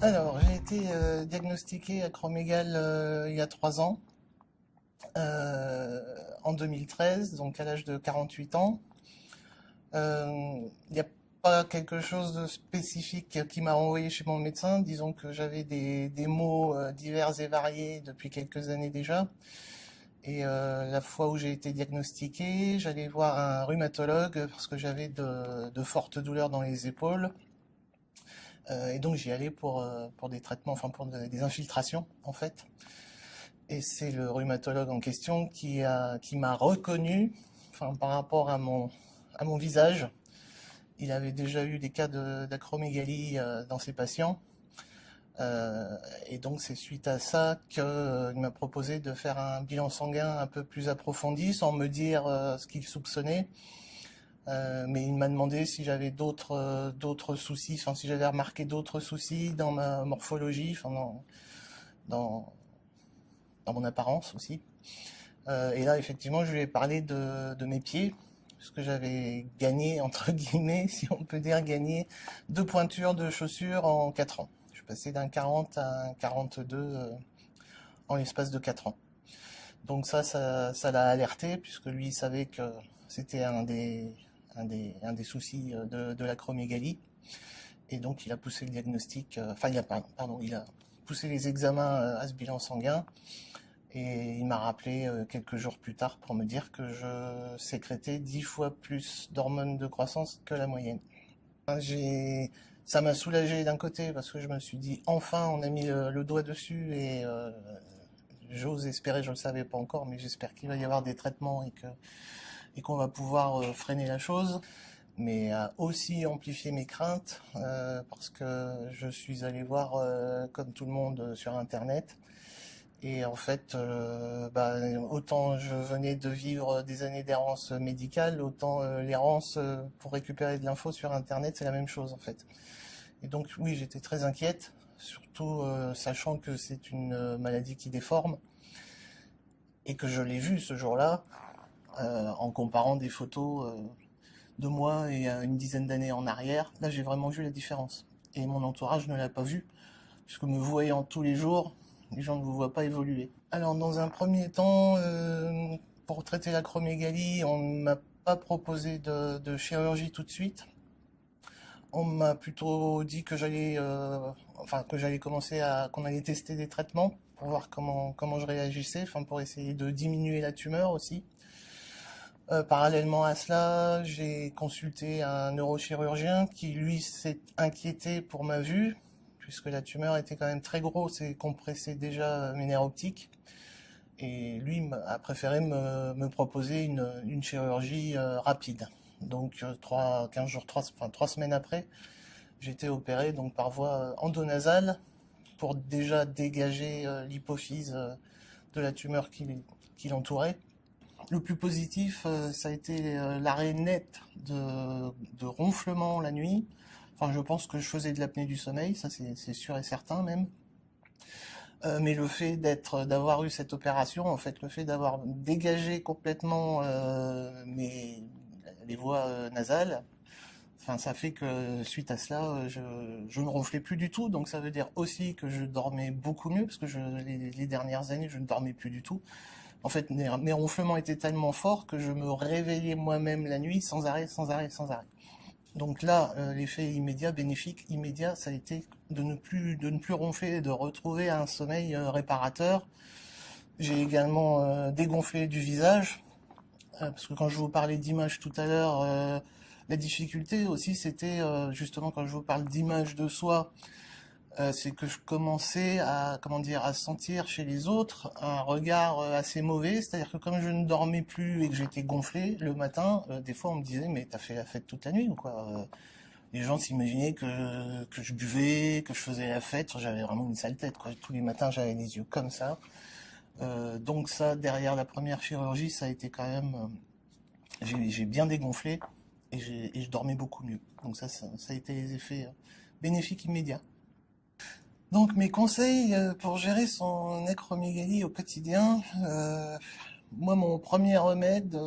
Alors, j'ai été diagnostiqué acromégale il y a 3 ans, en 2013, donc à l'âge de 48 ans. Il n'y a pas quelque chose de spécifique qui m'a envoyé chez mon médecin. Disons que j'avais des maux divers et variés depuis quelques années déjà. Et la fois où j'ai été diagnostiqué, j'allais voir un rhumatologue parce que j'avais de fortes douleurs dans les épaules. Et donc j'y allais pour des traitements, enfin pour des infiltrations en fait. Et c'est le rhumatologue en question qui m'a reconnu, enfin par rapport à mon visage. Il avait déjà eu des cas d'acromégalie dans ses patients. Et donc c'est suite à ça qu'il m'a proposé de faire un bilan sanguin un peu plus approfondi, sans me dire ce qu'il soupçonnait. Mais il m'a demandé si j'avais d'autres soucis, enfin si j'avais remarqué d'autres soucis dans ma morphologie, enfin dans, dans mon apparence aussi. Et là, effectivement, je lui ai parlé de mes pieds, parce que j'avais gagné, entre guillemets, si on peut dire gagné, 2 pointures de chaussures en 4 ans. Je suis passé d'un 40 à un 42 en l'espace de 4 ans. Donc ça l'a alerté, puisque lui, il savait que c'était un des soucis de l'acromégalie. Et donc, il a poussé le diagnostic, enfin, il a poussé les examens à ce bilan sanguin. Et il m'a rappelé quelques jours plus tard pour me dire que je sécrétais 10 fois plus d'hormones de croissance que la moyenne. Ça m'a soulagé d'un côté parce que je me suis dit enfin on a mis le doigt dessus et j'ose espérer, je ne le savais pas encore, mais j'espère qu'il va y avoir des traitements et qu'on va pouvoir freiner la chose. Mais a aussi amplifié mes craintes parce que je suis allé voir comme tout le monde sur internet. Et en fait, autant je venais de vivre des années d'errance médicale, autant l'errance pour récupérer de l'info sur Internet, c'est la même chose en fait. Et donc oui, j'étais très inquiète, surtout sachant que c'est une maladie qui déforme, et que je l'ai vue ce jour-là, en comparant des photos de moi et une dizaine d'années en arrière. Là, j'ai vraiment vu la différence. Et mon entourage ne l'a pas vu, puisque me voyant tous les jours, les gens ne vous voient pas évoluer. Alors, dans un premier temps, pour traiter l'acromégalie, on ne m'a pas proposé de chirurgie tout de suite. On m'a plutôt dit que j'allais commencer qu'on allait tester des traitements pour voir comment je réagissais, enfin pour essayer de diminuer la tumeur aussi. Parallèlement à cela, j'ai consulté un neurochirurgien qui lui s'est inquiété pour ma vue, puisque la tumeur était quand même très grosse et compressait déjà mes nerfs optiques. Et lui a préféré me proposer une chirurgie rapide. Donc 15 jours, 3 semaines après, j'ai été opéré donc par voie endonasale pour déjà dégager l'hypophyse de la tumeur qui l'entourait. Le plus positif, ça a été l'arrêt net de ronflement la nuit. Enfin, je pense que je faisais de l'apnée du sommeil, ça c'est sûr et certain même. Mais le fait d'avoir eu cette opération, en fait, le fait d'avoir dégagé complètement les voies nasales, enfin, ça fait que suite à cela, je ne ronflais plus du tout. Donc ça veut dire aussi que je dormais beaucoup mieux, parce que les dernières années, je ne dormais plus du tout. En fait, mes ronflements étaient tellement forts que je me réveillais moi-même la nuit sans arrêt, sans arrêt, sans arrêt. Donc là, l'effet immédiat, bénéfique immédiat, ça a été de ne plus ronfler, de retrouver un sommeil réparateur. J'ai également dégonflé du visage, parce que quand je vous parlais d'image tout à l'heure, la difficulté aussi, c'était justement quand je vous parle d'image de soi, c'est que je commençais à sentir chez les autres un regard assez mauvais, c'est-à-dire que comme je ne dormais plus et que j'étais gonflé le matin, des fois on me disait mais t'as fait la fête toute la nuit ou quoi? Les gens s'imaginaient que je buvais, que je faisais la fête, enfin, j'avais vraiment une sale tête quoi. Tous les matins j'avais les yeux comme ça. Donc ça, derrière la première chirurgie, ça a été quand même, j'ai bien dégonflé et je dormais beaucoup mieux. Donc ça a été les effets bénéfiques immédiats. Donc mes conseils pour gérer son acromégalie au quotidien, moi mon premier remède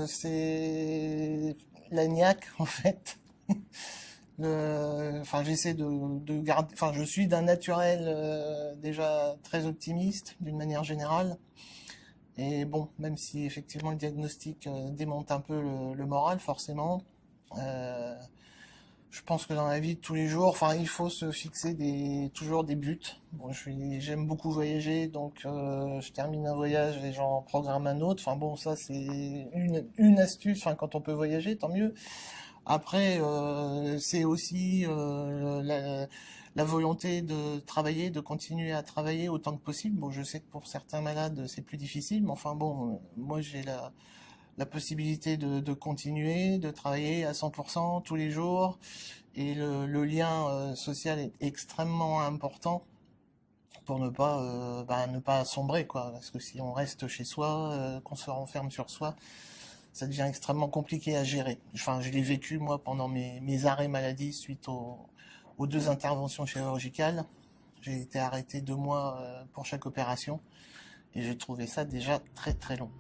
c'est l'agnac en fait. Enfin, j'essaie de garder, enfin, je suis d'un naturel déjà très optimiste d'une manière générale. Et bon, même si effectivement le diagnostic démonte un peu le moral, forcément, euh, je pense que dans la vie de tous les jours, enfin, il faut se fixer toujours des buts. Bon, j'aime beaucoup voyager, donc je termine un voyage et j'en programme un autre. Enfin bon, ça c'est une astuce. Enfin, quand on peut voyager, tant mieux. Après, c'est aussi la volonté de travailler, de continuer à travailler autant que possible. Bon, je sais que pour certains malades, c'est plus difficile, mais enfin bon, moi j'ai la possibilité de continuer, de travailler à 100% tous les jours. Et le lien social est extrêmement important pour ne pas sombrer, quoi. Parce que si on reste chez soi, qu'on se renferme sur soi, ça devient extrêmement compliqué à gérer. Enfin, je l'ai vécu, moi, pendant mes arrêts maladie suite aux deux interventions chirurgicales. J'ai été arrêté 2 mois pour chaque opération et j'ai trouvé ça déjà très très long.